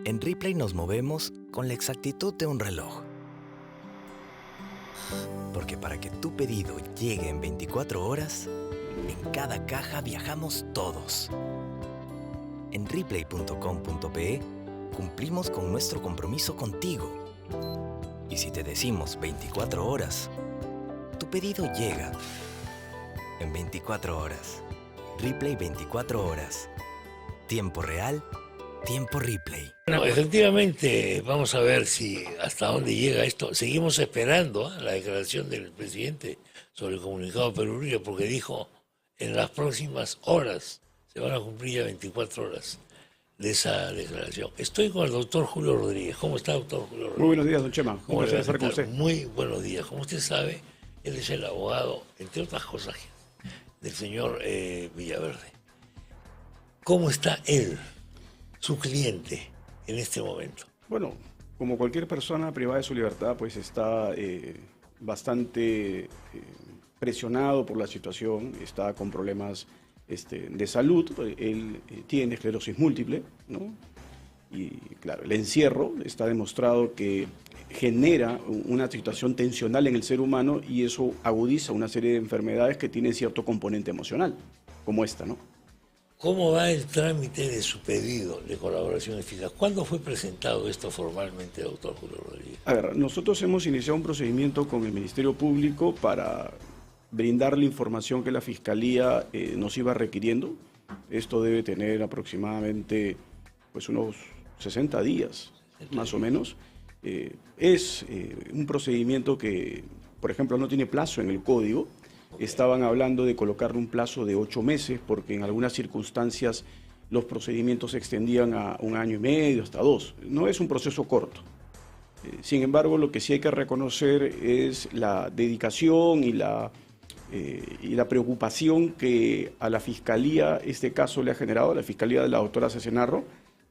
En Ripley nos movemos con la exactitud de un reloj. Porque para que tu pedido llegue en 24 horas, en cada caja viajamos todos. En Ripley.com.pe cumplimos con nuestro compromiso contigo. Y si te decimos 24 horas, tu pedido llega en 24 horas. Ripley 24 horas. Tiempo real, tiempo Ripley. Bueno, efectivamente, vamos a ver si hasta dónde llega esto. Seguimos esperando la declaración del presidente sobre el comunicado Perurría, porque dijo en las próximas horas se van a cumplir ya 24 horas de esa declaración. Estoy con el doctor Julio Rodríguez. ¿Cómo está, doctor Julio Rodríguez? Muy buenos días, don Chema. ¿Cómo le va a estar con estar? usted? Muy buenos días. Como usted sabe, él es el abogado, entre otras cosas, del señor Villaverde. ¿Cómo está él, su cliente, en este momento? Bueno, como cualquier persona privada de su libertad, pues está bastante presionado por la situación, está con problemas de salud. Él tiene esclerosis múltiple, ¿no? Y claro, el encierro está demostrado que genera una situación tensional en el ser humano y eso agudiza una serie de enfermedades que tienen cierto componente emocional, como esta, ¿no? ¿Cómo va el trámite de su pedido de colaboración eficaz? ¿Cuándo fue presentado esto formalmente, doctor Julio Rodríguez? A ver, nosotros hemos iniciado un procedimiento con el Ministerio Público para brindar la información que la Fiscalía nos iba requiriendo. Esto debe tener aproximadamente pues, unos 60 días, más o menos. Es un procedimiento que, por ejemplo, no tiene plazo en el código. Estaban hablando de colocarle un plazo de 8 meses porque en algunas circunstancias los procedimientos se extendían a 1 año y medio, hasta 2. No es un proceso corto. Sin embargo, lo que sí hay que reconocer es la dedicación y la preocupación que a la Fiscalía este caso le ha generado, a la Fiscalía de la doctora Cesenarro,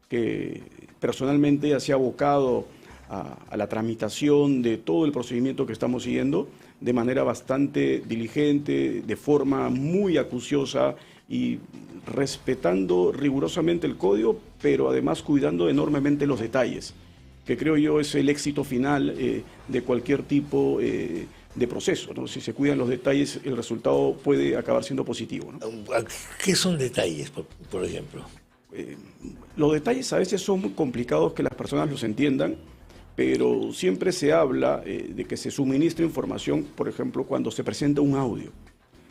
que personalmente se ha abocado a la tramitación de todo el procedimiento que estamos siguiendo de manera bastante diligente, de forma muy acuciosa y respetando rigurosamente el código, pero además cuidando enormemente los detalles, que creo yo es el éxito final de cualquier tipo de proceso, ¿no? Si se cuidan los detalles, el resultado puede acabar siendo positivo, ¿no? ¿Qué son detalles, por ejemplo? Los detalles a veces son muy complicados que las personas los entiendan, pero siempre se habla de que se suministra información, por ejemplo, cuando se presenta un audio,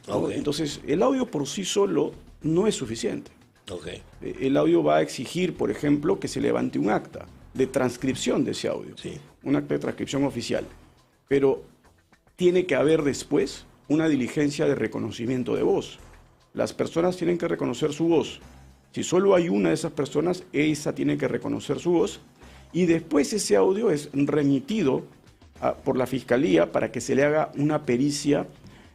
¿no? Okay. Entonces, el audio por sí solo no es suficiente. Okay. El audio va a exigir, por ejemplo, que se levante un acta de transcripción de ese audio, sí, un acta de transcripción oficial, pero tiene que haber después una diligencia de reconocimiento de voz. Las personas tienen que reconocer su voz. Si solo hay una de esas personas, esa tiene que reconocer su voz y después ese audio es remitido por la Fiscalía para que se le haga una pericia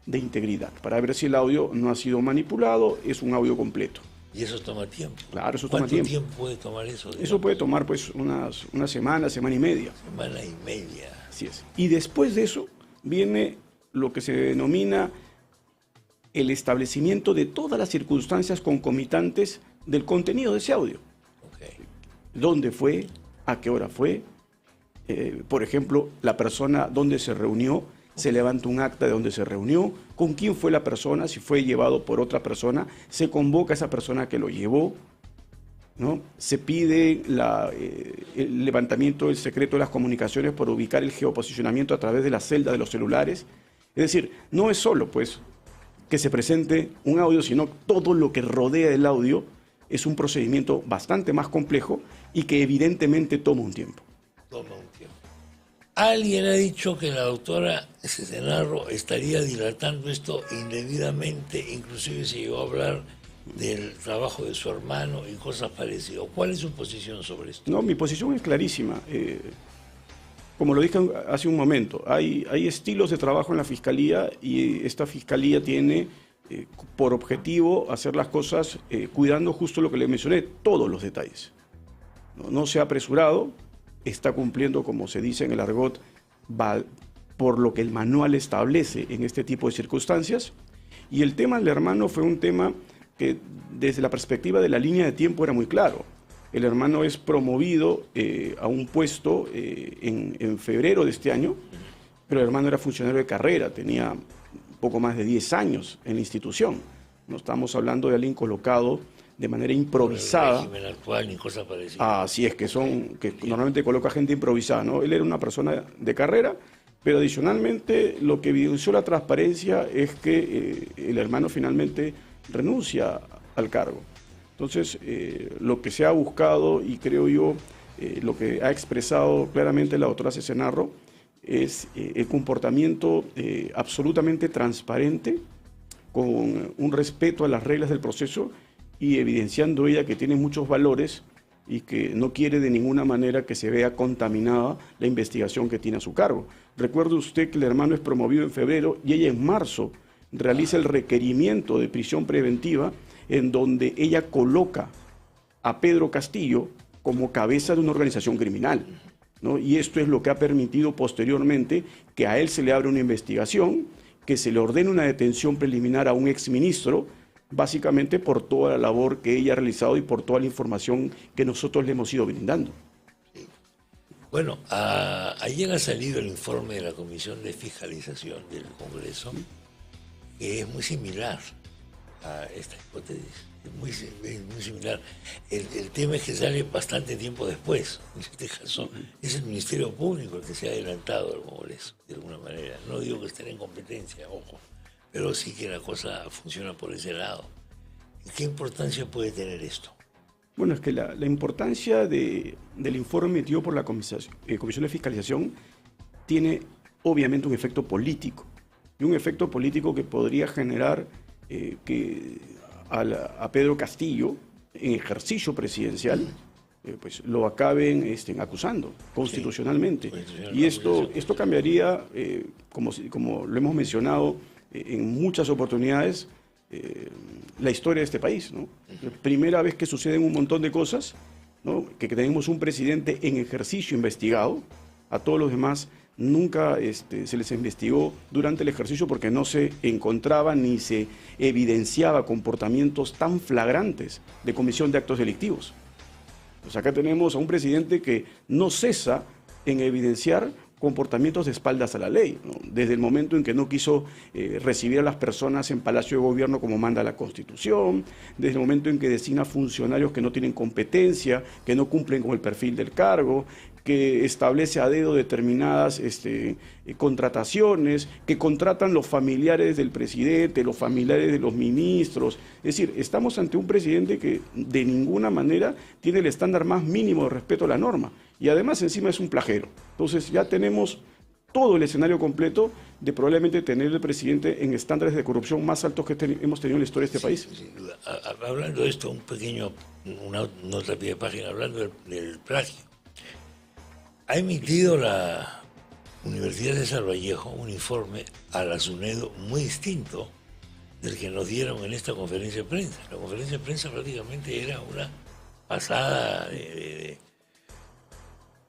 de integridad, para ver si el audio no ha sido manipulado, es un audio completo. ¿Y eso toma tiempo? Claro, eso toma tiempo. tiempo. ¿Cuánto tiempo puede tomar eso? Digamos? Eso puede tomar pues una semana, semana y media. Semana y media. Así es. Y después de eso viene lo que se denomina el establecimiento de todas las circunstancias concomitantes del contenido de ese audio. Okay. ¿Dónde fue? ¿A qué hora fue? Por ejemplo, la persona dónde se reunió, se levanta un acta de dónde se reunió, con quién fue la persona, si fue llevado por otra persona, se convoca a esa persona que lo llevó, ¿no? Se pide el levantamiento del secreto de las comunicaciones por ubicar el geoposicionamiento a través de la celda de los celulares. Es decir, no es solo pues que se presente un audio, sino todo lo que rodea el audio es un procedimiento bastante más complejo y que evidentemente toma un tiempo. Toma un tiempo. Alguien ha dicho que la doctora Cesenarro estaría dilatando esto indebidamente, inclusive se llegó a hablar del trabajo de su hermano y cosas parecidas. ¿Cuál es su posición sobre esto? No, mi posición es clarísima. Como lo dije hace un momento, hay estilos de trabajo en la Fiscalía y esta Fiscalía tiene por objetivo hacer las cosas cuidando justo lo que le mencioné, todos los detalles. No se ha apresurado, está cumpliendo, como se dice en el argot, por lo que el manual establece en este tipo de circunstancias. Y el tema del hermano fue un tema que desde la perspectiva de la línea de tiempo era muy claro. El hermano es promovido a un puesto en febrero de este año, pero el hermano era funcionario de carrera, tenía poco más de 10 años en la institución. No estamos hablando de alguien colocado de manera improvisada. El régimen actual ni cosas parecidas. Así es, que normalmente coloca gente improvisada, ¿no? Él era una persona de carrera, pero adicionalmente lo que evidenció la transparencia es que el hermano finalmente renuncia al cargo. Entonces, lo que se ha buscado, y creo yo, lo que ha expresado claramente la doctora Cesenarro, es el comportamiento absolutamente transparente, con un respeto a las reglas del proceso y evidenciando ella que tiene muchos valores y que no quiere de ninguna manera que se vea contaminada la investigación que tiene a su cargo. Recuerde usted que el hermano es promovido en febrero y ella en marzo realiza el requerimiento de prisión preventiva en donde ella coloca a Pedro Castillo como cabeza de una organización criminal, ¿no? Y esto es lo que ha permitido posteriormente que a él se le abra una investigación, que se le ordene una detención preliminar a un exministro, básicamente por toda la labor que ella ha realizado y por toda la información que nosotros le hemos ido brindando. Sí. Bueno, ayer ha salido el informe de la Comisión de Fiscalización del Congreso, que es muy similar a esta hipótesis. Es muy similar. El tema es que sale bastante tiempo después. En este caso, es el Ministerio Público el que se ha adelantado al Congreso, de alguna manera. No digo que estén en competencia, ojo, pero sí que la cosa funciona por ese lado. ¿Qué importancia puede tener esto? Bueno, es que la importancia del informe emitido por la Comisión de Fiscalización tiene obviamente un efecto político, y un efecto político que podría generar que a Pedro Castillo, en ejercicio presidencial, pues lo acaben acusando constitucionalmente. Sí, y esto cambiaría, como lo hemos mencionado en muchas oportunidades, la historia de este país, ¿no? Primera vez que suceden un montón de cosas, ¿no? Que tenemos un presidente en ejercicio investigado. A todos los demás nunca se les investigó durante el ejercicio porque no se encontraba ni se evidenciaba comportamientos tan flagrantes de comisión de actos delictivos. Pues acá tenemos a un presidente que no cesa en evidenciar comportamientos de espaldas a la ley, ¿no? Desde el momento en que no quiso recibir a las personas en Palacio de Gobierno como manda la Constitución, desde el momento en que designa funcionarios que no tienen competencia, que no cumplen con el perfil del cargo, que establece a dedo determinadas contrataciones, que contratan los familiares del presidente, los familiares de los ministros. Es decir, estamos ante un presidente que de ninguna manera tiene el estándar más mínimo de respeto a la norma. Y además encima es un plagero. Entonces ya tenemos todo el escenario completo de probablemente tener el presidente en estándares de corrupción más altos que hemos tenido en la historia de este país. Sin duda. Hablando de esto, una nota a pie de página, hablando del plagio. Ha emitido la Universidad de Vallejo un informe a la SUNEDU muy distinto del que nos dieron en esta conferencia de prensa. La conferencia de prensa prácticamente era una pasada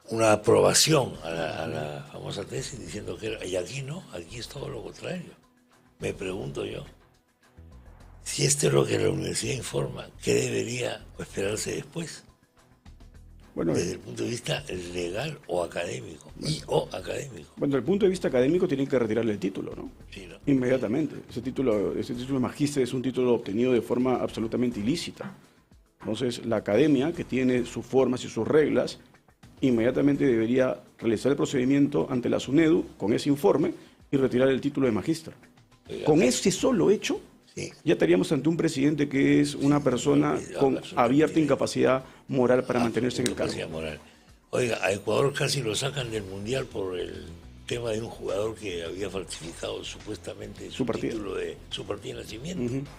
una aprobación a la famosa tesis diciendo que era, y aquí no, aquí es todo lo contrario. Me pregunto yo, si esto es lo que la universidad informa, ¿qué debería esperarse después? Bueno, desde el punto de vista legal o académico, académico. Bueno, desde el punto de vista académico tienen que retirarle el título, ¿no? Sí, ¿no? Inmediatamente. Ese título de magíster es un título obtenido de forma absolutamente ilícita. Entonces, la academia, que tiene sus formas y sus reglas, inmediatamente debería realizar el procedimiento ante la SUNEDU con ese informe y retirar el título de magíster. Con ese solo hecho, sí, ya estaríamos ante un presidente que es una persona con abierta incapacidad moral para mantenerse en el cargo. Moral. Oiga, a Ecuador casi lo sacan del Mundial por el tema de un jugador que había falsificado supuestamente su título de su partida de nacimiento.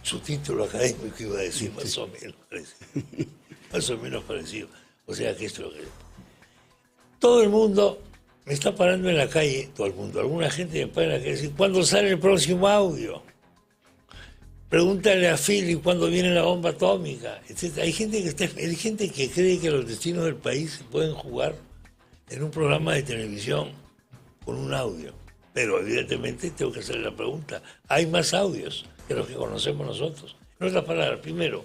Su título académico, iba a decir, más o menos parecido. Más o menos parecido. O sea que esto es lo que... Todo el mundo me está parando en la calle, todo el mundo. Alguna gente me para en la calle y dice, ¿cuándo sale el próximo audio? Pregúntale a Philip cuándo viene la bomba atómica, etc. Hay gente que cree que los destinos del país se pueden jugar en un programa de televisión con un audio. Pero evidentemente tengo que hacerle la pregunta. Hay más audios que los que conocemos nosotros. En otras palabras, primero,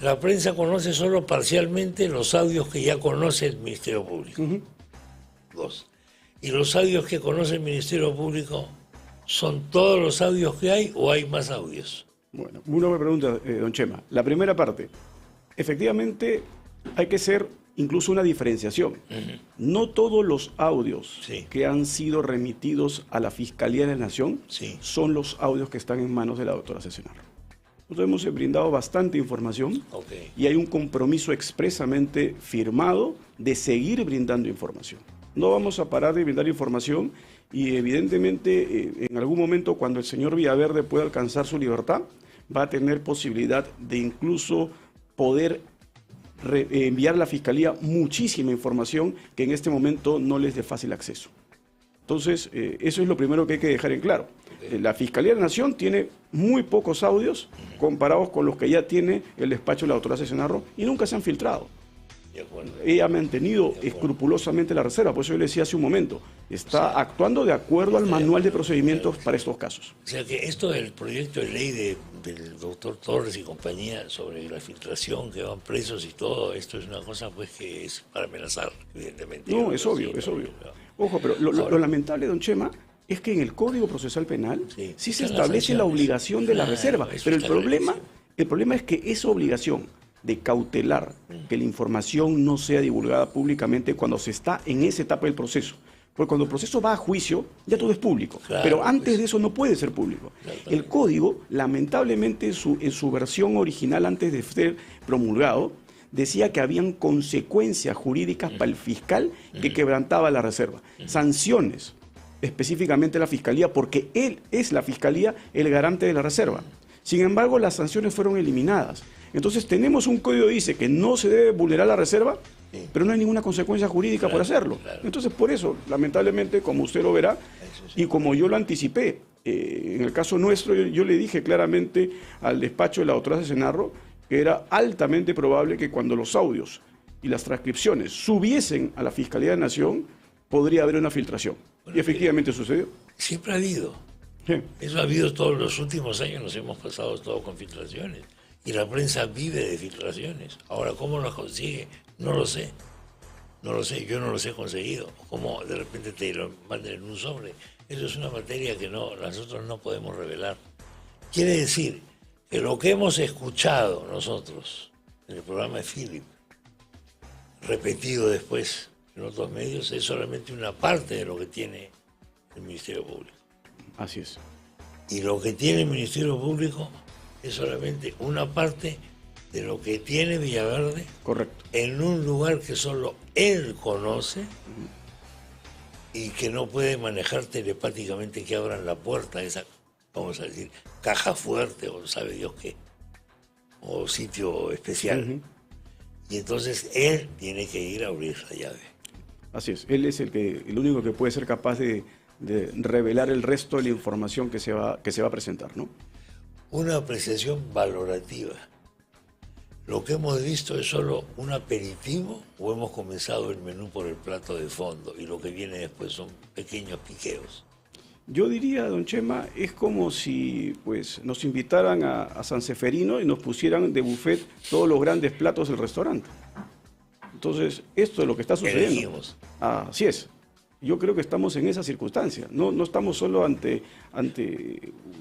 La prensa conoce solo parcialmente los audios que ya conoce el Ministerio Público. 2. ¿Y los audios que conoce el Ministerio Público son todos los audios que hay o hay más audios? Bueno, una pregunta, don Chema. La primera parte, efectivamente hay que hacer incluso una diferenciación. No todos los audios que han sido remitidos a la Fiscalía de la Nación son los audios que están en manos de la doctora Cesenarro. Nosotros hemos brindado bastante información y hay un compromiso expresamente firmado de seguir brindando información. No vamos a parar de brindar información y evidentemente en algún momento cuando el señor Villaverde pueda alcanzar su libertad va a tener posibilidad de incluso poder enviar a la Fiscalía muchísima información que en este momento no les dé fácil acceso. Entonces, eso es lo primero que hay que dejar en claro. La Fiscalía de la Nación tiene muy pocos audios comparados con los que ya tiene el despacho de la doctora Cesenarro y nunca se han filtrado. Ella ha mantenido escrupulosamente la reserva, por eso yo le decía hace un momento, está actuando de acuerdo al manual de procedimientos para estos casos. O sea que esto del proyecto de ley del doctor Torres y compañía sobre la filtración, que van presos y todo, esto es una cosa pues que es para amenazar, evidentemente. No, es obvio, es obvio. Ojo, pero lo lamentable, don Chema, es que en el Código Procesal Penal sí se establece la obligación de la reserva, pero el problema es que esa obligación de cautelar que la información no sea divulgada públicamente cuando se está en esa etapa del proceso. Porque cuando el proceso va a juicio, ya todo es público. Pero antes de eso no puede ser público. El código, lamentablemente, en su versión original, antes de ser promulgado, decía que habían consecuencias jurídicas para el fiscal que quebrantaba la reserva. Sanciones, específicamente la Fiscalía, porque él es la Fiscalía el garante de la reserva. Sin embargo, las sanciones fueron eliminadas. Entonces tenemos un código que dice que no se debe vulnerar la reserva, pero no hay ninguna consecuencia jurídica por hacerlo. Entonces por eso, lamentablemente, como usted lo verá, y como yo lo anticipé, en el caso nuestro yo le dije claramente al despacho de la doctora Cesenarro que era altamente probable que cuando los audios y las transcripciones subiesen a la Fiscalía de Nación, podría haber una filtración. Y efectivamente sucedió. Siempre ha habido. Eso ha habido todos los últimos años, nos hemos pasado todo con filtraciones. Y la prensa vive de filtraciones. Ahora, ¿cómo las consigue? No lo sé. No lo sé, yo no los he conseguido. ¿Cómo de repente te lo mandan en un sobre? Eso es una materia que nosotros no podemos revelar. Quiere decir que lo que hemos escuchado nosotros en el programa de Philip, repetido después en otros medios, es solamente una parte de lo que tiene el Ministerio Público. Así es. Y lo que tiene el Ministerio Público es solamente una parte de lo que tiene Villaverde. Correcto. En un lugar que solo él conoce y que no puede manejar telepáticamente que abran la puerta a esa, vamos a decir, caja fuerte o sabe Dios qué, o sitio especial. Y entonces él tiene que ir a abrir la llave. Así es, él es el único que puede ser capaz de revelar el resto de la información que se va a presentar, ¿no? Una apreciación valorativa. ¿Lo que hemos visto es solo un aperitivo o hemos comenzado el menú por el plato de fondo y lo que viene después son pequeños piqueos? Yo diría, don Chema, es como si pues, nos invitaran a San Seferino y nos pusieran de buffet todos los grandes platos del restaurante. Entonces, esto es lo que está sucediendo. Elegimos. Así es. Yo creo que estamos en esa circunstancia. No estamos solo ante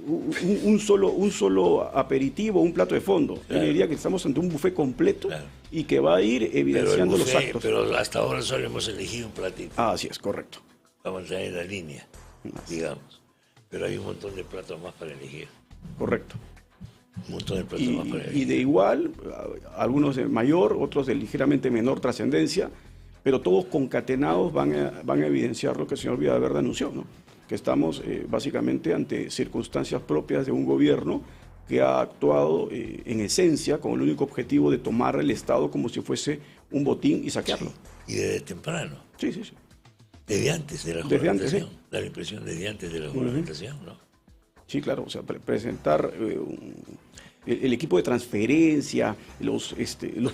un solo aperitivo, un plato de fondo. Yo diría que estamos ante un buffet completo y que va a ir evidenciando los actos. Pero hasta ahora solo hemos elegido un platito. Así es, correcto. Vamos a estar en la línea, digamos. Pero hay un montón de platos más para elegir. Correcto. Un montón de platos más para elegir. Y de igual, algunos de mayor, otros de ligeramente menor trascendencia, pero todos concatenados van a evidenciar lo que el señor Villaverde anunció, ¿no? Que estamos básicamente ante circunstancias propias de un gobierno que ha actuado en esencia con el único objetivo de tomar el Estado como si fuese un botín y saquearlo. Sí, y desde temprano. Sí. Desde antes de la juramentación. Da la impresión desde antes de la juramentación, ¿no? Sí, claro, o sea, presentar el equipo de transferencia, los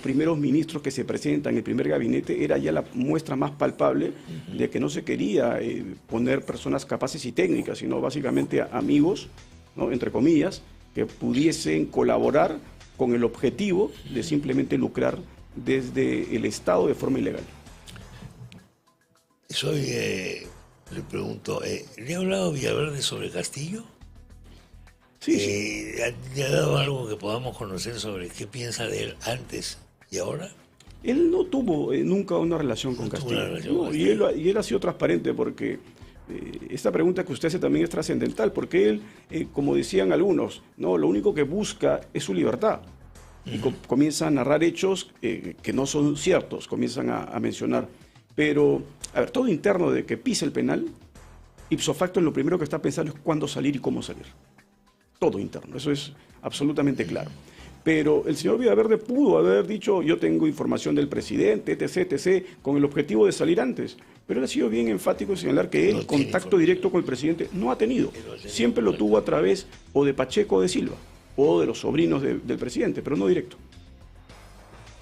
primeros ministros que se presentan, el primer gabinete, era ya la muestra más palpable de que no se quería poner personas capaces y técnicas, sino básicamente amigos, ¿no? Entre comillas, que pudiesen colaborar con el objetivo de simplemente lucrar desde el Estado de forma ilegal. Le pregunto, ¿le ha hablado Villaverde sobre Castillo? Sí, ¿Le ha dado algo que podamos conocer sobre qué piensa de él antes y ahora? Él no tuvo nunca una relación con Castillo. No, y él ha sido transparente porque esta pregunta que usted hace también es trascendental, porque él, como decían algunos, no, lo único que busca es su libertad. Y comienza a narrar hechos que no son ciertos, comienzan a mencionar. Pero, a ver, todo interno de que pise el penal, ipso facto lo primero que está pensando es cuándo salir y cómo salir. Todo interno, eso es absolutamente claro. Pero el señor Villaverde pudo haber dicho, yo tengo información del presidente, etc., etc., con el objetivo de salir antes. Pero él ha sido bien enfático en señalar que él contacto directo con el presidente no ha tenido. Siempre lo tuvo a través o de Pacheco o de Silva, o de los sobrinos del presidente, pero no directo.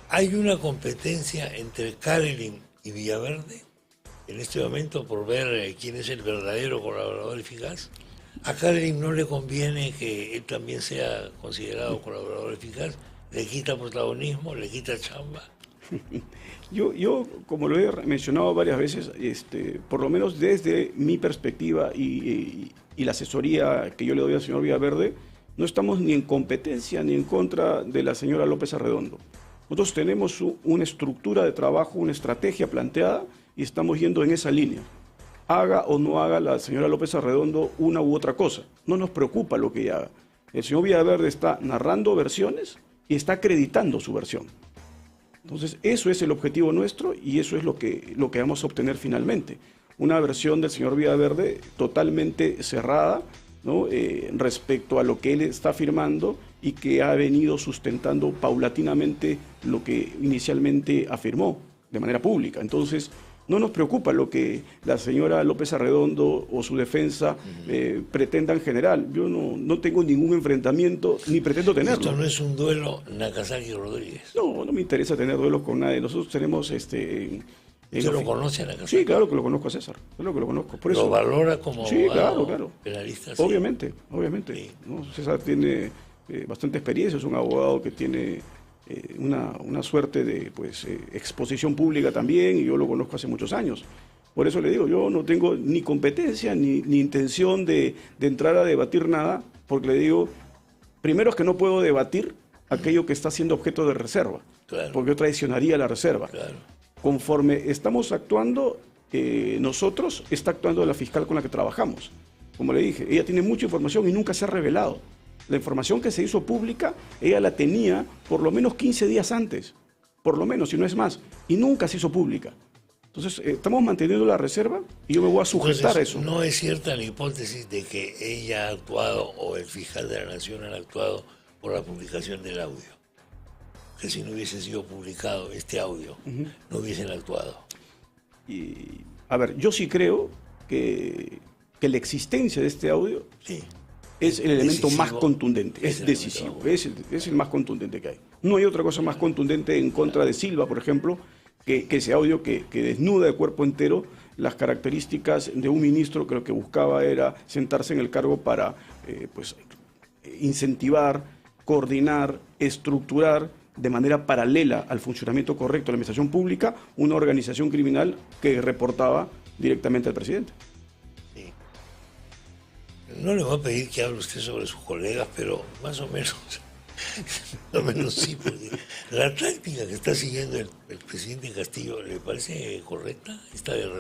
¿Hay una competencia entre Karelin y Villaverde en este momento por ver quién es el verdadero colaborador eficaz? ¿A Karelin no le conviene que él también sea considerado colaborador eficaz? ¿Le quita protagonismo? ¿Le quita chamba? Yo, como lo he mencionado varias veces, por lo menos desde mi perspectiva y la asesoría que yo le doy al señor Villaverde, no estamos ni en competencia ni en contra de la señora López Arredondo. Nosotros tenemos una estructura de trabajo, una estrategia planteada y estamos yendo en esa línea. Haga o no haga la señora López Arredondo una u otra cosa. No nos preocupa lo que ella haga. El señor Villaverde está narrando versiones y está acreditando su versión. Entonces, eso es el objetivo nuestro y eso es lo que vamos a obtener finalmente. Una versión del señor Villaverde totalmente cerrada, ¿no? Respecto a lo que él está afirmando y que ha venido sustentando paulatinamente lo que inicialmente afirmó de manera pública. Entonces, no nos preocupa lo que la señora López Arredondo o su defensa pretendan generar. Yo no tengo ningún enfrentamiento, ni pretendo tenerlo. Esto no es un duelo Nakazaki-Rodríguez. No me interesa tener duelos con nadie. Nosotros tenemos... ¿Usted lo conoce a Nakazaki? Sí, claro que lo conozco a César. Claro que lo conozco. Por eso, ¿Lo valora como claro. penalista? Sí. Obviamente. Sí. ¿No? César tiene bastante experiencia, es un abogado que tiene... una suerte de exposición pública también, y yo lo conozco hace muchos años. Por eso le digo, yo no tengo ni competencia ni intención de entrar a debatir nada, porque le digo, primero es que no puedo debatir aquello que está siendo objeto de reserva, claro, porque yo traicionaría la reserva. Claro. Conforme estamos actuando, nosotros, está actuando la fiscal con la que trabajamos. Como le dije, ella tiene mucha información y nunca se ha revelado. La información que se hizo pública, ella la tenía por lo menos 15 días antes, por lo menos, si no es más, y nunca se hizo pública. Entonces, estamos manteniendo la reserva y yo me voy a sujetar a eso. ¿No es cierta la hipótesis de que ella ha actuado o el fiscal de la Nación ha actuado por la publicación del audio? Que si no hubiese sido publicado este audio, no hubiesen actuado. Y, a ver, yo sí creo que la existencia de este audio... Sí. Es el elemento decisivo, más contundente, es decisivo, es el más contundente que hay. No hay otra cosa más contundente en contra de Silva, por ejemplo, que ese audio que desnuda de cuerpo entero las características de un ministro que lo que buscaba era sentarse en el cargo para incentivar, coordinar, estructurar de manera paralela al funcionamiento correcto de la administración pública una organización criminal que reportaba directamente al presidente. No le voy a pedir que hable usted sobre sus colegas, pero más o menos sí, porque la táctica que está siguiendo el presidente Castillo, ¿le parece correcta? Esta de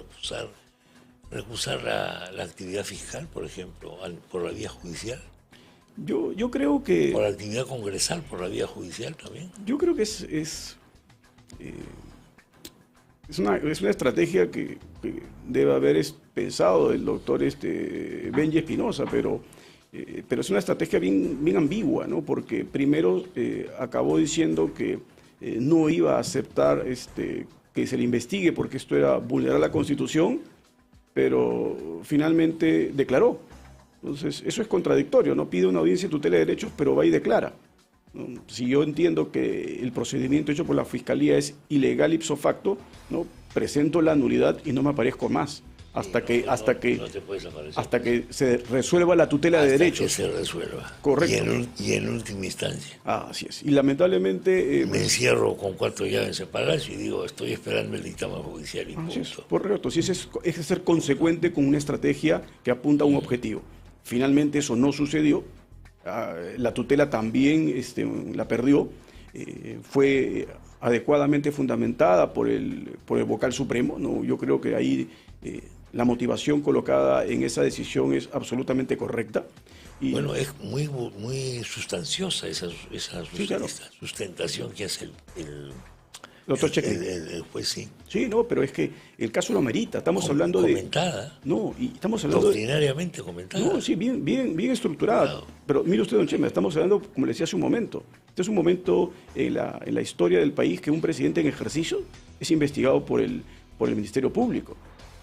recusar la actividad fiscal, por ejemplo, por la vía judicial. Yo creo que... Por la actividad congresal, por la vía judicial también. Yo creo que es una estrategia que debe haber pensado el doctor Benji Espinosa, pero es una estrategia bien ambigua, ¿no? Porque primero acabó diciendo que no iba a aceptar que se le investigue porque esto era vulnerar la Constitución, pero finalmente declaró. Entonces, eso es contradictorio, ¿no? Pide una audiencia de tutela de derechos, pero va y declara. Si yo entiendo que el procedimiento hecho por la Fiscalía es ilegal ipso facto, ¿no? Presento la nulidad y no me aparezco más. hasta que se resuelva la tutela de derechos. Hasta que se resuelva. Correcto. Y en última instancia. Así es. Y lamentablemente... me encierro con 4 llaves en Palacio y digo, estoy esperando el dictamen judicial y punto. Es, correcto. Sí, es ser consecuente con una estrategia que apunta a un objetivo. Finalmente eso no sucedió. La tutela también la perdió. Fue adecuadamente fundamentada por el vocal supremo, ¿no? Yo creo que ahí la motivación colocada en esa decisión es absolutamente correcta. Y bueno, es muy sustanciosa esa sí, claro, sustentación que hace el doctor Cheque. El juez, sí. Sí, no, pero es que el caso lo amerita. Estamos hablando comentada. No, y estamos hablando doctrinariamente comentada. No, sí, bien estructurada. Claro. Pero mire usted, don Chema, estamos hablando, como le decía hace un momento, este es un momento en la historia del país que un presidente en ejercicio es investigado por el Ministerio Público.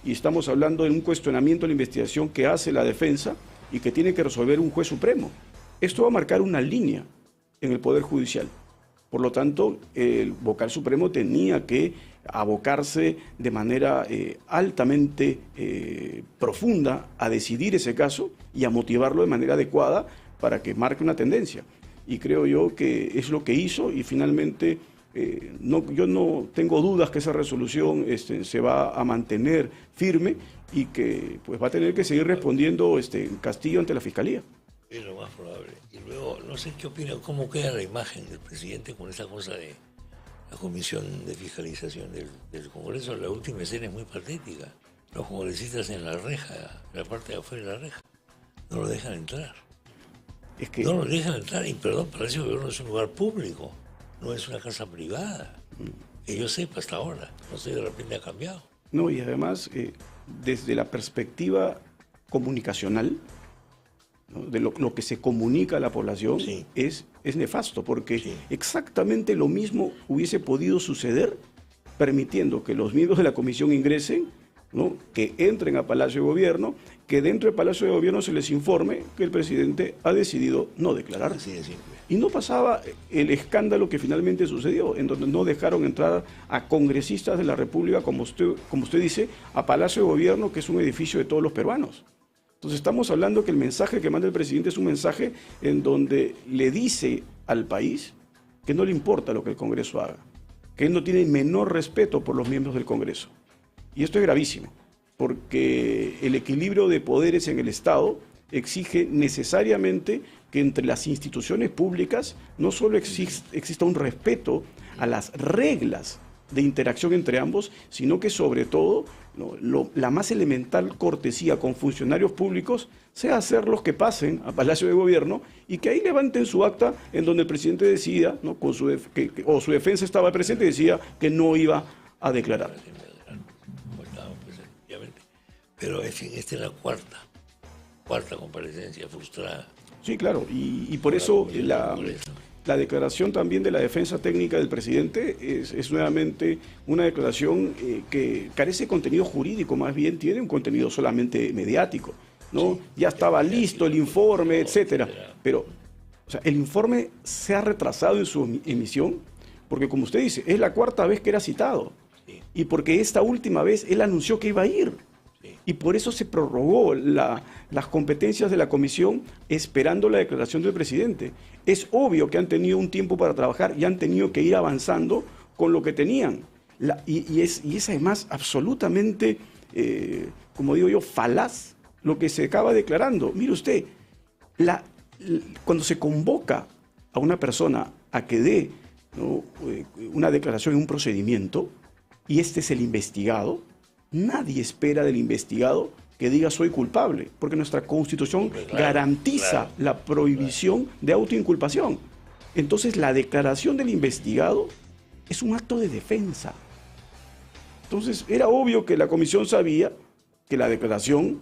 Y estamos hablando de un cuestionamiento de la investigación que hace la defensa y que tiene que resolver un juez supremo. Esto va a marcar una línea en el Poder Judicial. Por lo tanto, el vocal supremo tenía que abocarse de manera altamente profunda a decidir ese caso y a motivarlo de manera adecuada para que marque una tendencia. Y creo yo que es lo que hizo y finalmente yo no tengo dudas que esa resolución se va a mantener firme y que pues va a tener que seguir respondiendo Castillo ante la Fiscalía. Es lo más probable. Y luego, no sé qué opina, cómo queda la imagen del presidente con esa cosa de la Comisión de Fiscalización del Congreso. La última escena es muy patética. Los congresistas en la reja, en la parte de afuera de la reja, no lo dejan entrar. Es que no lo dejan entrar, y perdón, Palacio de Gobierno es un lugar público, no es una casa privada. Que yo sepa hasta ahora, no sé, de repente ha cambiado. No, y además, desde la perspectiva comunicacional, ¿no? De lo que se comunica a la población, sí, es nefasto, porque sí, exactamente lo mismo hubiese podido suceder permitiendo que los miembros de la comisión ingresen, ¿no? Que entren a Palacio de Gobierno, que dentro del Palacio de Gobierno se les informe que el presidente ha decidido no declarar. Así de simple. Y no pasaba el escándalo que finalmente sucedió, en donde no dejaron entrar a congresistas de la República, como usted dice, a Palacio de Gobierno, que es un edificio de todos los peruanos. Entonces estamos hablando que el mensaje que manda el presidente es un mensaje en donde le dice al país que no le importa lo que el Congreso haga, que él no tiene menor respeto por los miembros del Congreso. Y esto es gravísimo, porque el equilibrio de poderes en el Estado exige necesariamente que entre las instituciones públicas no solo exista un respeto a las reglas de interacción entre ambos, sino que sobre todo la más elemental cortesía con funcionarios públicos sea hacerlos que pasen a Palacio de Gobierno y que ahí levanten su acta en donde el presidente decida, ¿no? o su defensa estaba presente y decía que no iba a declarar. Pero esta es la cuarta comparecencia frustrada. Sí, claro, y por eso la declaración también de la defensa técnica del presidente es nuevamente una declaración que carece de contenido jurídico, más bien tiene un contenido solamente mediático, ¿no? Sí, ya estaba listo el informe, etcétera. Pero o sea, el informe se ha retrasado en su emisión porque, como usted dice, es la cuarta vez que era citado. Sí. Y porque esta última vez él anunció que iba a ir. Y por eso se prorrogó las competencias de la comisión esperando la declaración del presidente. Es obvio que han tenido un tiempo para trabajar y han tenido que ir avanzando con lo que tenían. Y es además absolutamente, como digo yo, falaz lo que se acaba declarando. Mire usted, cuando se convoca a una persona a que dé, ¿no? una declaración en un procedimiento y este es el investigado, nadie espera del investigado que diga soy culpable, porque nuestra Constitución garantiza la prohibición de autoinculpación. Entonces la declaración del investigado es un acto de defensa. Entonces era obvio que la comisión sabía que la declaración,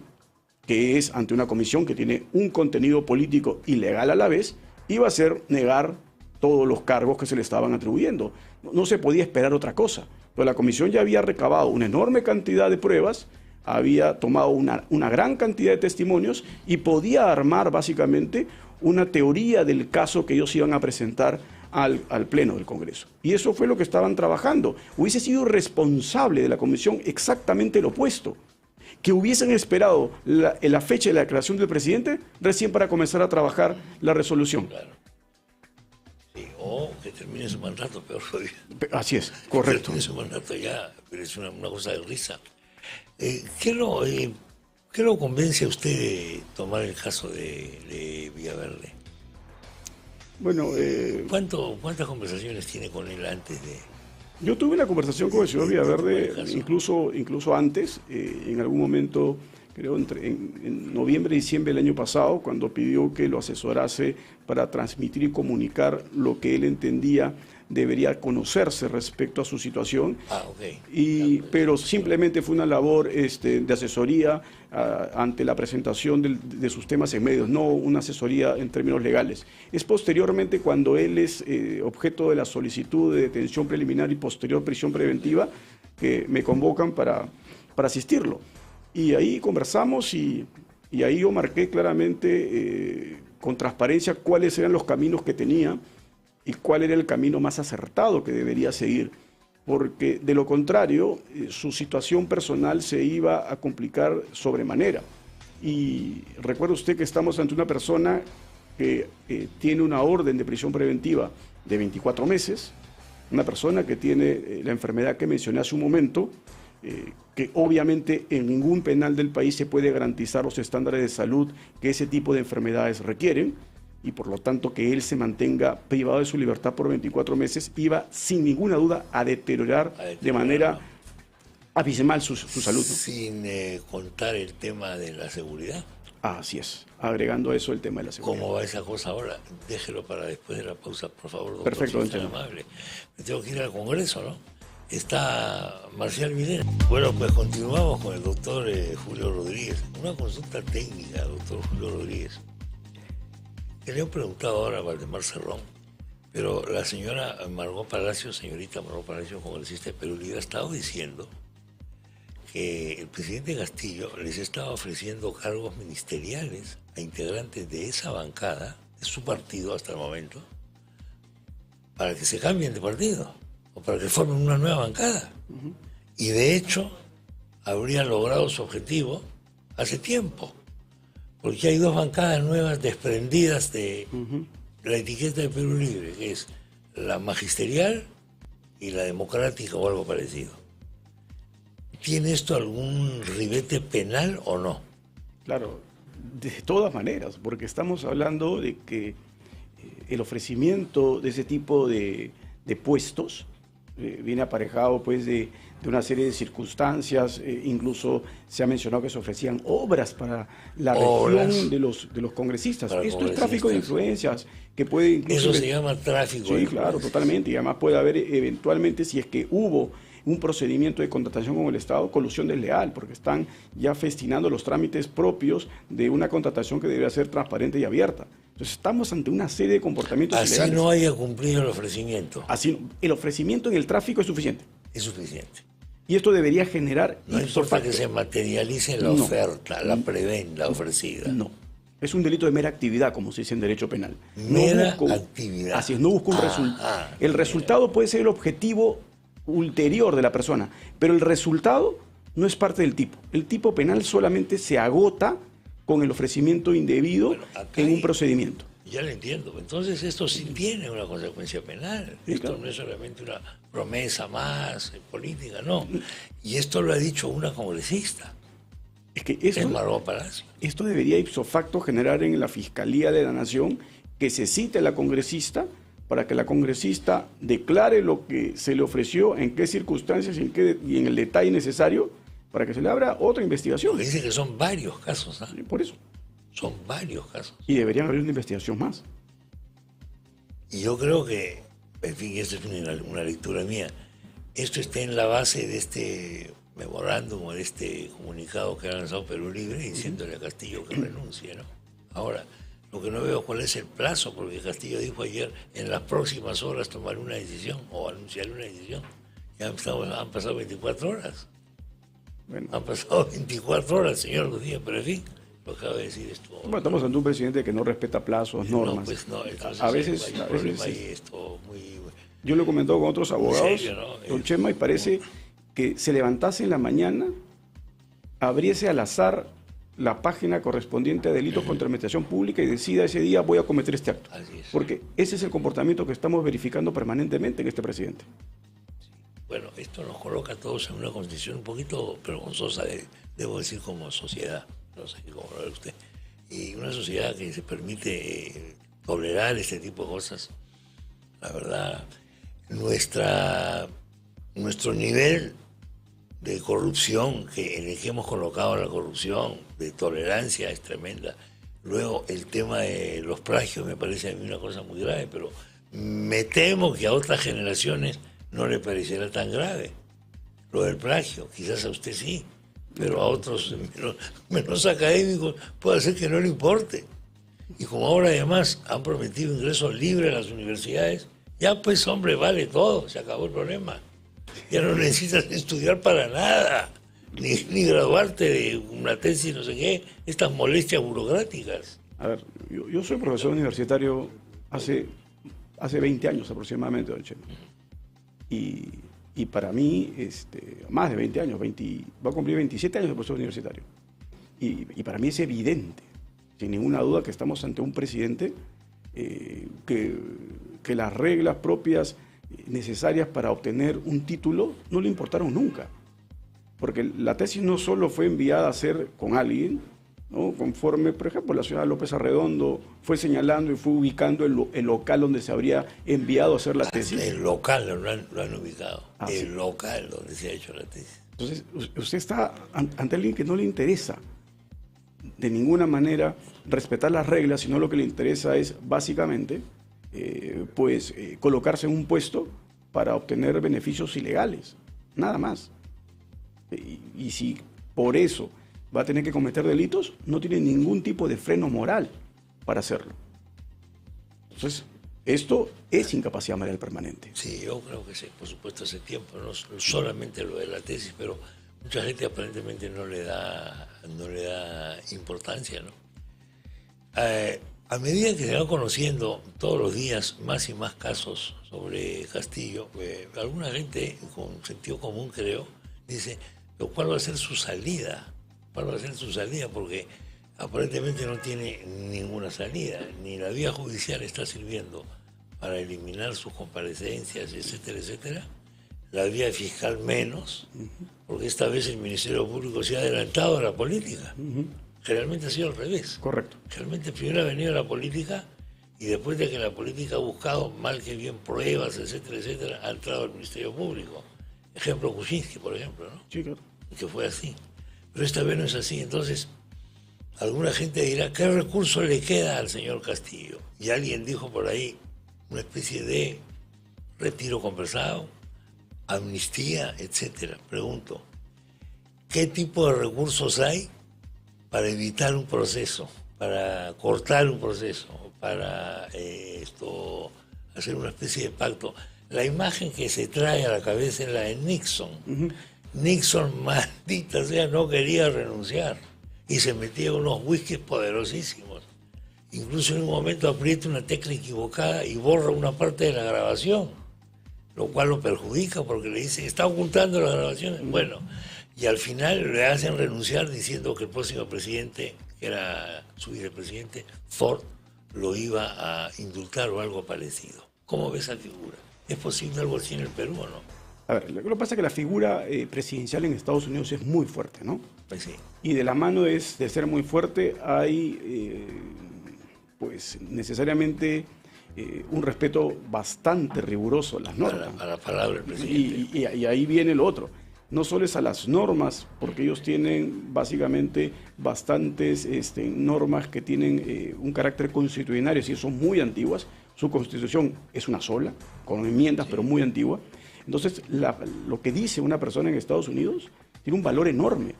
que es ante una comisión que tiene un contenido político ilegal a la vez, iba a ser negar todos los cargos que se le estaban atribuyendo. No se podía esperar otra cosa. Pero la comisión ya había recabado una enorme cantidad de pruebas, había tomado una gran cantidad de testimonios y podía armar básicamente una teoría del caso que ellos iban a presentar al Pleno del Congreso. Y eso fue lo que estaban trabajando. Hubiese sido responsable de la comisión exactamente lo opuesto. que hubiesen esperado la fecha de la declaración del presidente recién para comenzar a trabajar la resolución. Claro. Sí, o que termine su mandato, peor todavía. Así es, correcto. Que termine su mandato ya, pero es una cosa de risa. ¿Qué lo convence a usted de tomar el caso de Villaverde? Bueno, ¿Cuántas conversaciones tiene con él antes de...? Yo tuve una conversación con el señor Villaverde incluso antes, en algún momento, creo en noviembre, diciembre del año pasado, cuando pidió que lo asesorase para transmitir y comunicar lo que él entendía debería conocerse respecto a su situación. Okay. Pero simplemente fue una labor de asesoría ante la presentación de sus temas en medios, no una asesoría en términos legales. Es posteriormente cuando él es objeto de la solicitud de detención preliminar y posterior prisión preventiva que me convocan para asistirlo. Y ahí conversamos y ahí yo marqué claramente con transparencia cuáles eran los caminos que tenía y cuál era el camino más acertado que debería seguir, porque de lo contrario su situación personal se iba a complicar sobremanera. Y recuerde usted que estamos ante una persona que tiene una orden de prisión preventiva de 24 meses, una persona que tiene la enfermedad que mencioné hace un momento, que obviamente en ningún penal del país se puede garantizar los estándares de salud que ese tipo de enfermedades requieren, y por lo tanto que él se mantenga privado de su libertad por 24 meses iba sin ninguna duda a deteriorar de manera abismal su salud, ¿no? Sin contar el tema de la seguridad. Así es, agregando a eso el tema de la seguridad. ¿Cómo va esa cosa ahora? Déjelo para después de la pausa, por favor, doctor. Perfecto, si es tan amable. Me tengo que ir al Congreso, ¿no? Está Marcial Vilena. Bueno, pues continuamos con el doctor Julio Rodríguez. Una consulta técnica, doctor Julio Rodríguez. Le he preguntado ahora a Valdemar Cerrón, pero la señora Margot Palacio, señorita Margot Palacio, congresista de Perú Libre, ha estado diciendo que el presidente Castillo les estaba ofreciendo cargos ministeriales a integrantes de esa bancada, de su partido hasta el momento, para que se cambien de partido o para que formen una nueva bancada. Y de hecho, habrían logrado su objetivo hace tiempo. Porque hay dos bancadas nuevas desprendidas de la etiqueta de Perú Libre, que es la magisterial y la democrática o algo parecido. ¿Tiene esto algún ribete penal o no? Claro, de todas maneras, porque estamos hablando de que el ofrecimiento de ese tipo de puestos viene aparejado pues de una serie de circunstancias, incluso se ha mencionado que se ofrecían obras para la región de los congresistas. Esto es tráfico de influencias, que puede incluso... Eso se llama tráfico de influencias. Sí, claro, totalmente, y además puede haber eventualmente, si es que hubo un procedimiento de contratación con el Estado, colusión desleal, porque están ya festinando los trámites propios de una contratación que debería ser transparente y abierta. Entonces estamos ante una serie de comportamientos ilegales. Así no haya cumplido el ofrecimiento. Así, el ofrecimiento en el tráfico es suficiente. Es suficiente. Y esto debería generar... No importa que se materialice la oferta, la prebenda ofrecida. No. Es un delito de mera actividad, como se dice en derecho penal. Mera actividad. Así es, no busca un resultado. El resultado puede ser el objetivo ulterior de la persona, pero el resultado no es parte del tipo. El tipo penal solamente se agota con el ofrecimiento indebido en un procedimiento. Ya lo entiendo. Entonces esto sí tiene una consecuencia penal. Sí, esto claro. no es solamente una promesa más política, no. Y esto lo ha dicho una congresista. Es que es Margot Palacio. Esto debería ipso facto generar en la Fiscalía de la Nación que se cite a la congresista para que la congresista declare lo que se le ofreció, en qué circunstancias y en el detalle necesario para que se le abra otra investigación. Porque dice que son varios casos. ¿Ah? Por eso. Son varios casos. Y deberían haber una investigación más. Y yo creo que, en fin, esto es una lectura mía, esto está en la base de este memorándum, de este comunicado que ha lanzado Perú Libre, diciéndole a Castillo que renuncie, ¿no? Ahora, lo que no veo cuál es el plazo, porque Castillo dijo ayer, en las próximas horas tomar una decisión, o anunciar una decisión. Ya han pasado 24 horas. Bueno. Han pasado 24 horas, señor Lucía, pero en fin. Lo acaba de decir esto. Bueno, estamos ante un presidente que no respeta plazos, normas. No, pues no, entonces a veces sí. Esto muy... Yo lo he comentado con otros abogados, serio, ¿no? don Chema, y parece que se levantase en la mañana abriese al azar la página correspondiente a delitos contra administración pública y decida ese día voy a cometer este acto. Así es. Porque ese es el comportamiento que estamos verificando permanentemente en este presidente. Bueno, esto nos coloca a todos en una condición un poquito vergonzosa, debo decir, como sociedad. No sé cómo lo ve usted. Y una sociedad que se permite tolerar este tipo de cosas. La verdad, nuestro nivel de corrupción, en el que hemos colocado la corrupción, de tolerancia, es tremenda. Luego, el tema de los plagios me parece a mí una cosa muy grave, pero me temo que a otras generaciones no le parecerá tan grave lo del plagio. Quizás a usted sí, pero a otros menos académicos puede ser que no le importe. Y como ahora además han prometido ingresos libres a las universidades, ya pues hombre, vale todo, se acabó el problema. Ya no necesitas estudiar para nada, ni graduarte de una tesis, no sé qué, estas molestias burocráticas. A ver, yo soy profesor universitario hace 20 años aproximadamente, don Chema. Y para mí, más de 20 años, va a cumplir 27 años de profesor universitario. Y para mí es evidente, sin ninguna duda, que estamos ante un presidente que las reglas propias necesarias para obtener un título no le importaron nunca. Porque la tesis no solo fue enviada a hacer con alguien, ¿no? Conforme, por ejemplo, la señora López Arredondo fue señalando y fue ubicando el local donde se habría enviado a hacer la tesis. El local lo han ubicado, el local donde se ha hecho la tesis. Entonces, usted está ante alguien que no le interesa de ninguna manera respetar las reglas, sino lo que le interesa es básicamente colocarse en un puesto para obtener beneficios ilegales, nada más. Y si por eso va a tener que cometer delitos, no tiene ningún tipo de freno moral para hacerlo. Entonces, esto es incapacidad moral permanente. Sí, yo creo que sí, por supuesto, hace tiempo, no solamente lo de la tesis, pero mucha gente aparentemente no le da importancia, ¿no? A medida que se van conociendo todos los días más y más casos sobre Castillo, alguna gente con sentido común, creo, dice, ¿pero cuál va a ser su salida? ¿Cuál va a ser su salida? Porque aparentemente no tiene ninguna salida, ni la vía judicial está sirviendo para eliminar sus comparecencias, etcétera, etcétera. La vía fiscal menos, porque esta vez el Ministerio Público se ha adelantado a la política. Generalmente ha sido al revés. Correcto. Generalmente primero ha venido la política y después de que la política ha buscado mal que bien pruebas, etcétera, etcétera, ha entrado al Ministerio Público. Ejemplo Kuczynski, por ejemplo, ¿no? Sí, claro. Que fue así. Pero esta vez no es así. Entonces, alguna gente dirá, ¿qué recurso le queda al señor Castillo? Y alguien dijo por ahí una especie de retiro conversado, amnistía, etcétera. Pregunto, ¿qué tipo de recursos hay para evitar un proceso, para cortar un proceso, para hacer una especie de pacto? La imagen que se trae a la cabeza es la de Nixon. Nixon, maldita sea, no quería renunciar y se metía unos whiskies poderosísimos. Incluso en un momento aprieta una tecla equivocada y borra una parte de la grabación, lo cual lo perjudica porque le dicen, está ocultando las grabaciones. Bueno, y al final le hacen renunciar diciendo que el próximo presidente, que era su vicepresidente, Ford, lo iba a indultar o algo parecido. ¿Cómo ves esa figura? ¿Es posible algo así en el Perú o no? A ver, lo que pasa es que la figura presidencial en Estados Unidos es muy fuerte, ¿no? Pues sí. Y de la mano de ser muy fuerte hay, pues, necesariamente un respeto bastante riguroso a las normas. A la palabra del presidente. Y ahí viene lo otro. No solo es a las normas, porque ellos tienen básicamente bastantes normas que tienen un carácter constitucionario, y son muy antiguas. Su constitución es una sola, con enmiendas, sí, pero muy antigua. Entonces, lo que dice una persona en Estados Unidos tiene un valor enorme.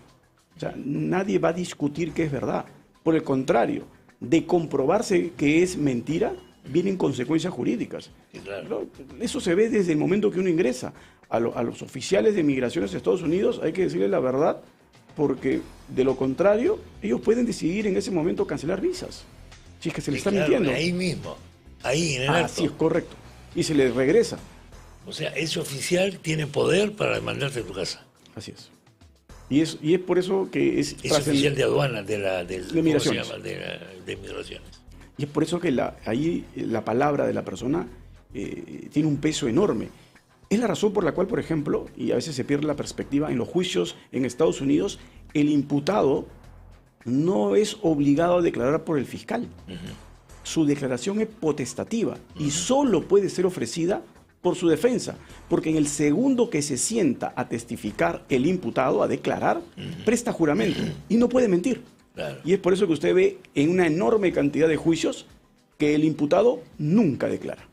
O sea, nadie va a discutir que es verdad. Por el contrario, de comprobarse que es mentira, vienen consecuencias jurídicas. Sí, claro. Eso se ve desde el momento que uno ingresa. A los oficiales de migraciones de Estados Unidos hay que decirles la verdad, porque de lo contrario, ellos pueden decidir en ese momento cancelar visas. Si es que se les está mintiendo. Ahí mismo, ahí en el acto. Sí, es correcto. Y se les regresa. O sea, ese oficial tiene poder para mandarte a tu casa. Así es. Y es por eso que es oficial de aduana de migraciones. ¿cómo se llama? De migraciones. Y es por eso que ahí la palabra de la persona tiene un peso enorme. Es la razón por la cual, por ejemplo, y a veces se pierde la perspectiva, en los juicios en Estados Unidos, el imputado no es obligado a declarar por el fiscal. Su declaración es potestativa y solo puede ser ofrecida por su defensa, porque en el segundo que se sienta a testificar el imputado, a declarar, presta juramento y no puede mentir. Claro. Y es por eso que usted ve en una enorme cantidad de juicios que el imputado nunca declara.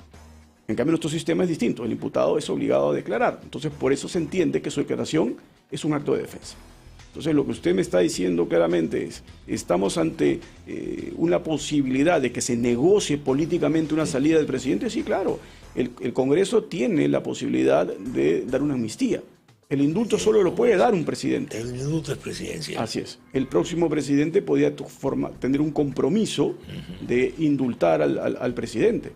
En cambio, nuestro sistema es distinto. El imputado es obligado a declarar. Entonces, por eso se entiende que su declaración es un acto de defensa. Entonces, lo que usted me está diciendo claramente es, estamos ante una posibilidad de que se negocie políticamente una salida del presidente. Sí, claro, el Congreso tiene la posibilidad de dar una amnistía. El indulto solo lo puede dar un presidente. El indulto es presidencial. Así es. El próximo presidente podría tener un compromiso de indultar al presidente.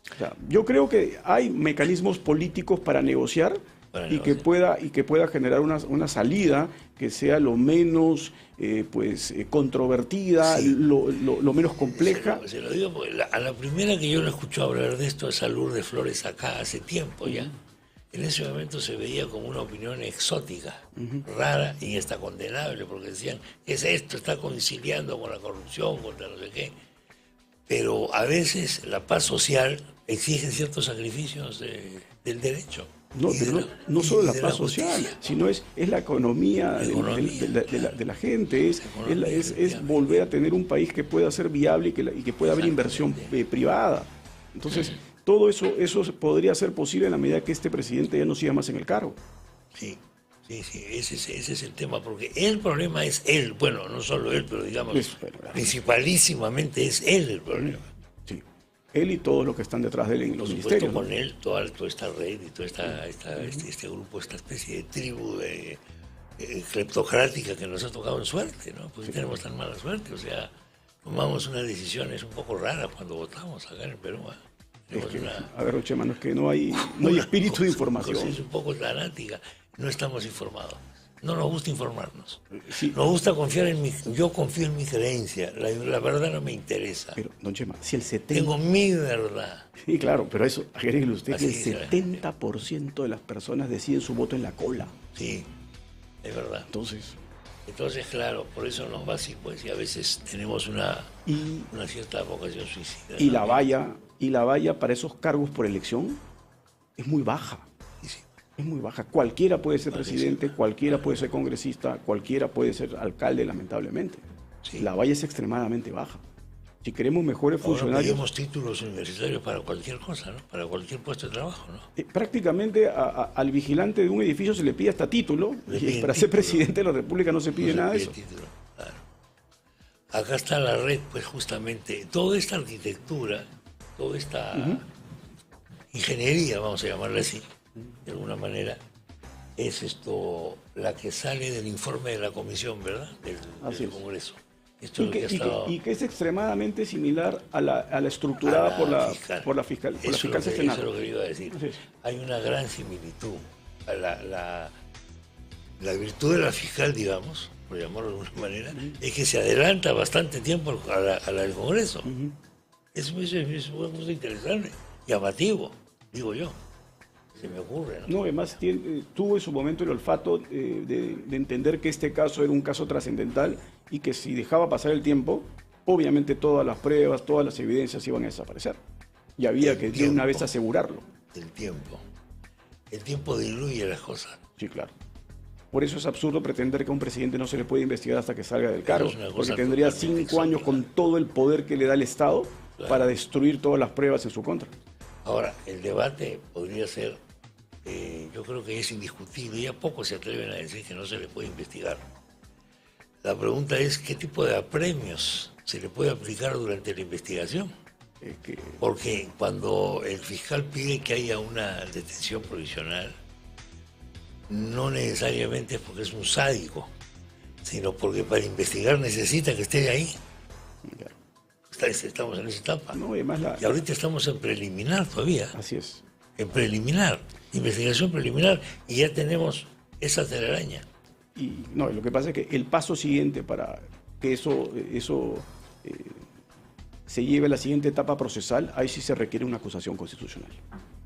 O sea, yo creo que hay mecanismos políticos para negociar y que pueda generar una salida que sea lo menos controvertida, sí, lo menos compleja. Se lo digo porque a la primera que yo le escuché hablar de esto es a Lourdes Flores acá hace tiempo ya. En ese momento se veía como una opinión exótica, rara y hasta condenable, porque decían, ¿qué es esto? Está conciliando con la corrupción, contra no sé qué. Pero a veces la paz social exige ciertos sacrificios del derecho. No solo la paz social, sino es la economía de la gente, es volver a tener un país que pueda ser viable y que pueda haber inversión privada. Entonces, todo eso podría ser posible en la medida que este presidente ya no siga más en el cargo. Sí, ese es el tema, porque el problema es él, bueno, no solo él, pero digamos, principalísimamente es él el problema. Sí, él y todos los que están detrás de él en los ministerios. Con él, toda esta red y toda este grupo, esta especie de tribu cleptocrática que nos ha tocado en suerte, ¿no? Porque tenemos tan mala suerte, o sea, tomamos unas decisiones un poco raras cuando votamos acá en el Perú. A ver, Rochema, es que no hay espíritu de información. Es un poco fanática. No estamos informados. No nos gusta informarnos. Sí. Nos gusta confiar en yo confío en mi creencia. La verdad no me interesa. Pero, don Chema, si el 70%... Tengo mi verdad. Sí, claro, pero eso, agréguele usted que el 70% de las personas deciden su voto en la cola. Sí, es verdad. Entonces, claro, por eso nos va así, pues, y a veces tenemos una cierta vocación suicida. Y la valla para esos cargos por elección es muy baja. Sí. Es muy baja. Cualquiera puede ser presidente, cualquiera puede ser congresista, cualquiera puede ser alcalde, lamentablemente. Sí. La valla es extremadamente baja. Si queremos mejores funcionarios... Pedimos títulos universitarios para cualquier cosa, ¿no? Para cualquier puesto de trabajo, ¿no? Prácticamente al vigilante de un edificio se le pide hasta título, y para ser presidente de la República no se pide nada de eso. Título, claro. Acá está la red, pues justamente, toda esta arquitectura, toda esta ingeniería, vamos a llamarla así, de alguna manera, es la que sale del informe de la comisión, ¿verdad? Del Congreso. Y que es extremadamente similar a la estructurada por la fiscal Sestenaro. Eso es lo que yo iba a decir. Hay una gran similitud. La virtud de la fiscal, digamos, por llamarlo de alguna manera, es que se adelanta bastante tiempo a la del Congreso. Es muy interesante, llamativo, digo yo. Se me ocurre, ¿no? No, además tuvo en su momento el olfato de entender que este caso era un caso trascendental y que si dejaba pasar el tiempo, obviamente todas las pruebas, todas las evidencias iban a desaparecer. Y había que de una vez asegurarlo. El tiempo diluye las cosas. Sí, claro. Por eso es absurdo pretender que a un presidente no se le puede investigar hasta que salga del cargo, porque tendría 5 años con todo el poder que le da el Estado para destruir todas las pruebas en su contra. Ahora, el debate podría ser, yo creo que es indiscutible, ya pocos se atreven a decir que no se le puede investigar. La pregunta es, ¿qué tipo de apremios se le puede aplicar durante la investigación? Porque cuando el fiscal pide que haya una detención provisional, no necesariamente es porque es un sádico, sino porque para investigar necesita que esté ahí. Claro. Estamos en esa etapa. No, además y ahorita estamos en preliminar todavía. Así es. En preliminar, investigación preliminar, y ya tenemos esa telaraña. Y no, lo que pasa es que el paso siguiente para que eso se lleve a la siguiente etapa procesal, ahí sí se requiere una acusación constitucional.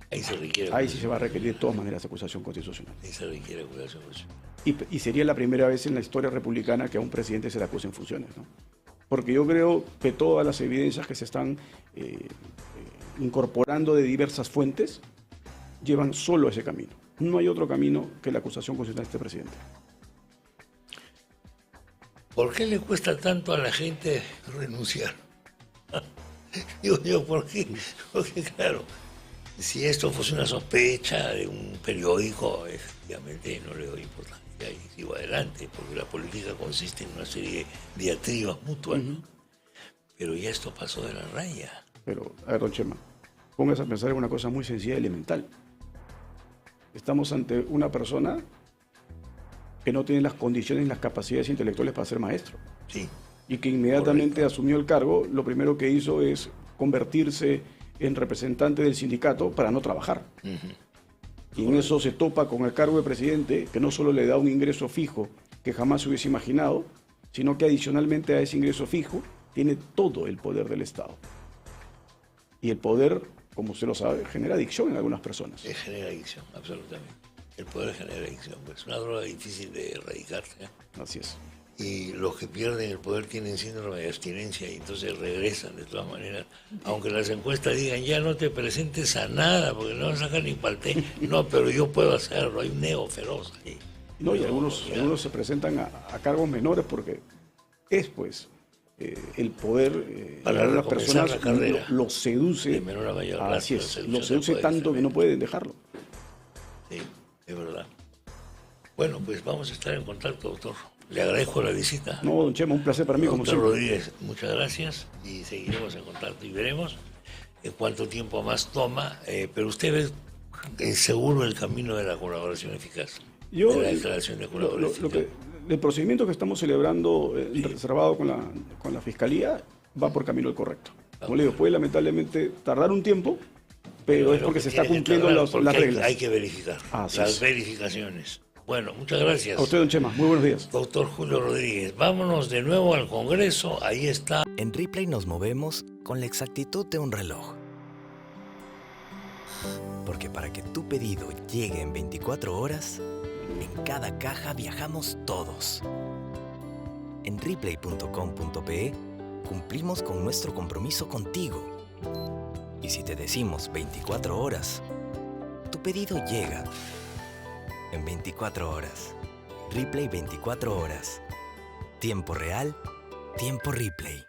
Ahí se requiere. Ahí sí se va a requerir de todas maneras acusación constitucional. Ahí se requiere acusación constitucional. Y sería la primera vez en la historia republicana que a un presidente se le acuse en funciones, ¿no? Porque yo creo que todas las evidencias que se están incorporando de diversas fuentes llevan solo ese camino. No hay otro camino que la acusación constitucional de este presidente. ¿Por qué le cuesta tanto a la gente renunciar? Digo yo, ¿por qué? Porque claro, si esto fuese una sospecha de un periódico, efectivamente no le doy importancia y sigo adelante, porque la política consiste en una serie de diatribas mutuas, ¿no? Pero ya esto pasó de la raya. Pero, a ver, don Chema, póngase a pensar en una cosa muy sencilla y elemental. Estamos ante una persona que no tiene las condiciones y las capacidades intelectuales para ser maestro. Sí. Y que inmediatamente asumió el cargo, lo primero que hizo es convertirse en representante del sindicato para no trabajar. Y en eso se topa con el cargo de presidente, que no solo le da un ingreso fijo que jamás se hubiese imaginado, sino que adicionalmente a ese ingreso fijo tiene todo el poder del Estado. Y el poder, como usted lo sabe, genera adicción en algunas personas. Genera adicción, absolutamente. El poder genera adicción, es una droga difícil de erradicar, ¿eh? Así es. Y los que pierden el poder tienen síndrome de abstinencia y entonces regresan de todas maneras. Aunque las encuestas digan, ya no te presentes a nada porque no vas a sacar ni palté. No, pero yo puedo hacerlo, hay un ego feroz ahí. No, y algunos se presentan a cargos menores porque es, pues, el poder para las personas lo seduce. De menor a mayor. Así es, lo seduce tanto que no pueden dejarlo. Sí, es verdad. Bueno, pues vamos a estar en contacto, doctor. Le agradezco la visita. No, don Chema, un placer para mí, como siempre. Doctor Rodríguez, muchas gracias y seguiremos en contacto y veremos en cuánto tiempo más toma, pero usted ve seguro el camino de la colaboración eficaz, de la instalación de colaboración eficaz. El procedimiento que estamos celebrando, reservado con la Fiscalía, va por camino el correcto. Como le digo, puede lamentablemente tardar un tiempo, pero es porque se está cumpliendo las reglas. Hay que verificar las verificaciones. Bueno, muchas gracias. A usted, don Chema, muy buenos días. Doctor Julio Rodríguez, vámonos de nuevo al Congreso, ahí está. En Ripley nos movemos con la exactitud de un reloj. Porque para que tu pedido llegue en 24 horas, en cada caja viajamos todos. En Ripley.com.pe cumplimos con nuestro compromiso contigo. Y si te decimos 24 horas, tu pedido llega en 24 horas. Ripley 24 horas. Tiempo real, tiempo Ripley.